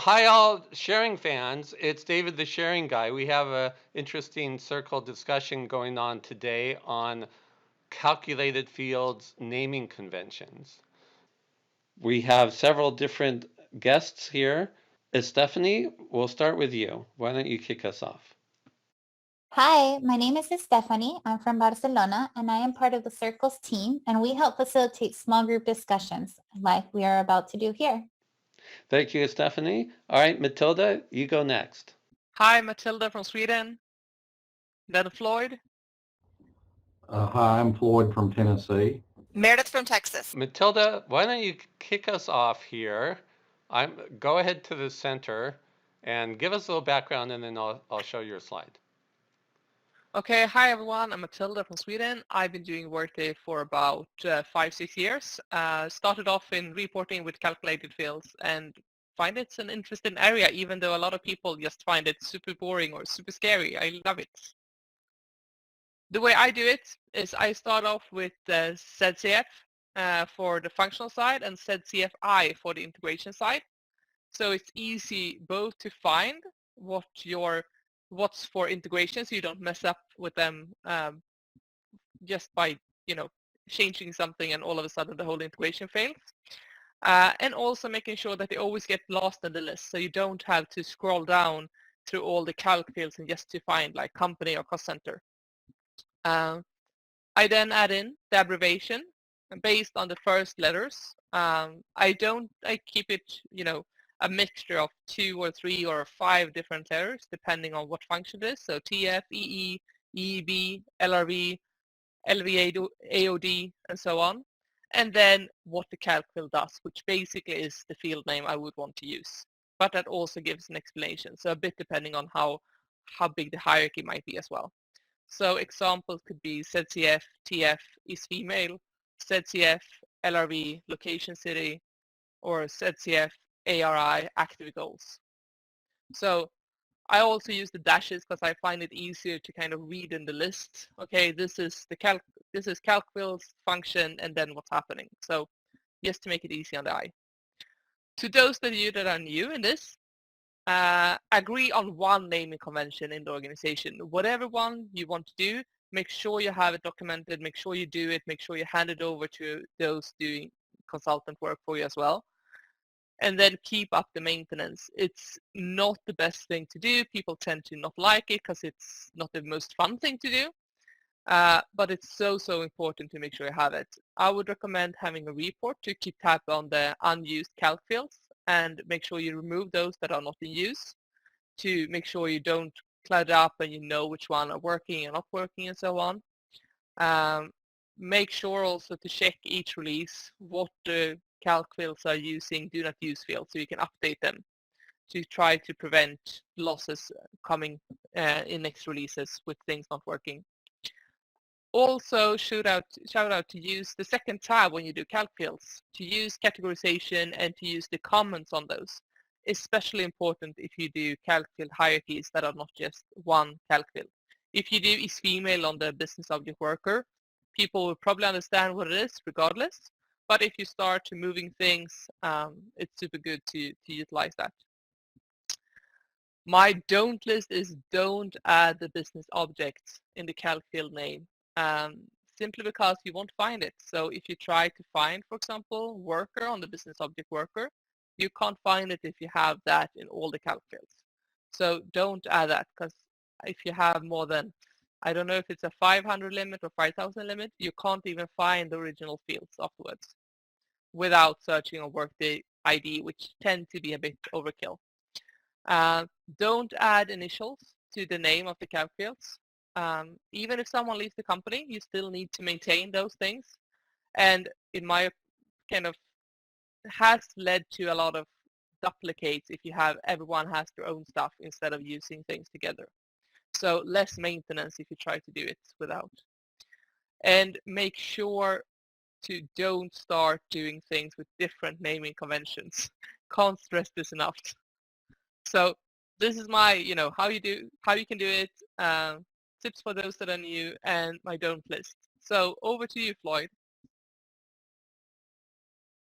Hi, all sharing fans. It's David, the sharing guy. We have a interesting circle discussion going on today on calculated fields naming conventions. We have several different guests here. Stephanie, we'll start with you. Why don't you kick us off? Hi, my name is Stephanie. I'm from Barcelona and I am part of the Circles team and we help facilitate small group discussions like we are about to do here. Thank you, Stephanie. All right, Matilda, you go next. Hi, Matilda from Sweden. Then Floyd. Hi, I'm Floyd from Tennessee. Meredith from Texas. Matilda, why don't you kick us off here? Go ahead to the center and give us a little background, and then I'll show your slide. Okay, hi everyone. I'm Matilda from Sweden. I've been doing Workday for about 5-6 years. Started off in reporting with calculated fields and find it's an interesting area, even though a lot of people just find it super boring or super scary. I love it. The way I do it is I start off with ZCF for the functional side and ZCFI for the integration side. So it's easy both to find what's for integration, so you don't mess up with them just by changing something and all of a sudden the whole integration fails. And also making sure that they always get lost in the list, so you don't have to scroll down through all the calc fields and just to find like company or cost center. I then add in the abbreviation based on the first letters. I keep it, a mixture of 2 or 3 or 5 different letters depending on what function it is. So TF, EE, EEB, LRV, LV, AOD, and so on. And then what the calc field does, which basically is the field name I would want to use. But that also gives an explanation, so a bit depending on how big the hierarchy might be as well. So examples could be ZCF, TF is female, ZCF, LRV, location city, or ZCF, ARI, active goals. So I also use the dashes because I find it easier to kind of read in the list. Okay, this is calc fields function and then what's happening. So just to make it easy on the eye. To those of you that are new in this, agree on one naming convention in the organization. Whatever one you want to do, make sure you have it documented, make sure you do it, make sure you hand it over to those doing consultant work for you as well. And then keep up the maintenance. It's not the best thing to do. People tend to not like it because it's not the most fun thing to do. But it's so important to make sure you have it. I would recommend having a report to keep tab on the unused calc fields and make sure you remove those that are not in use to make sure you don't clutter up and you know which one are working and not working and so on. Make sure also to check each release what the calc fields are using do not use fields so you can update them to try to prevent losses coming in next releases with things not working. Also, shout out to use the second tab when you do calc fields, to use categorization and to use the comments on those. Especially important if you do calc field hierarchies that are not just one calc field. If you do is female on the business object worker, people will probably understand what it is regardless. But if you start moving things, it's super good to utilize that. My don't list is don't add the business object in the calc field name. Simply because you won't find it. So if you try to find, for example, worker on the business object worker, you can't find it if you have that in all the calc fields. So don't add that, because if you have more than, I don't know if it's a 500 limit or 5,000 limit, you can't even find the original fields afterwards without searching on Workday ID, which tend to be a bit overkill. Don't add initials to the name of the calc fields. Even if someone leaves the company, you still need to maintain those things. And in my kind of has led to a lot of duplicates if you have everyone has their own stuff instead of using things together. So less maintenance if you try to do it without. And make sure to don't start doing things with different naming conventions. Can't stress this enough. So this is my, how you can do it, tips for those that are new, and my don't list. So over to you, Floyd.